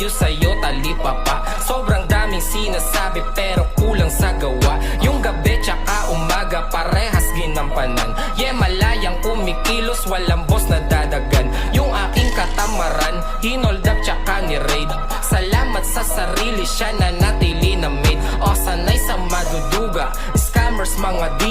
ayos sa'yo talipa pa. Sobrang daming sinasabi pero kulang sa gawa. Yung gabi tsaka umaga parehas ginampanan. Malayang kumikilos, walang boss na dadagan. Yung aking katamaran, hinold up tsaka ni-raid. Salamat sa sarili, siya na natili na made. O sanay sa maduduga, scammers mga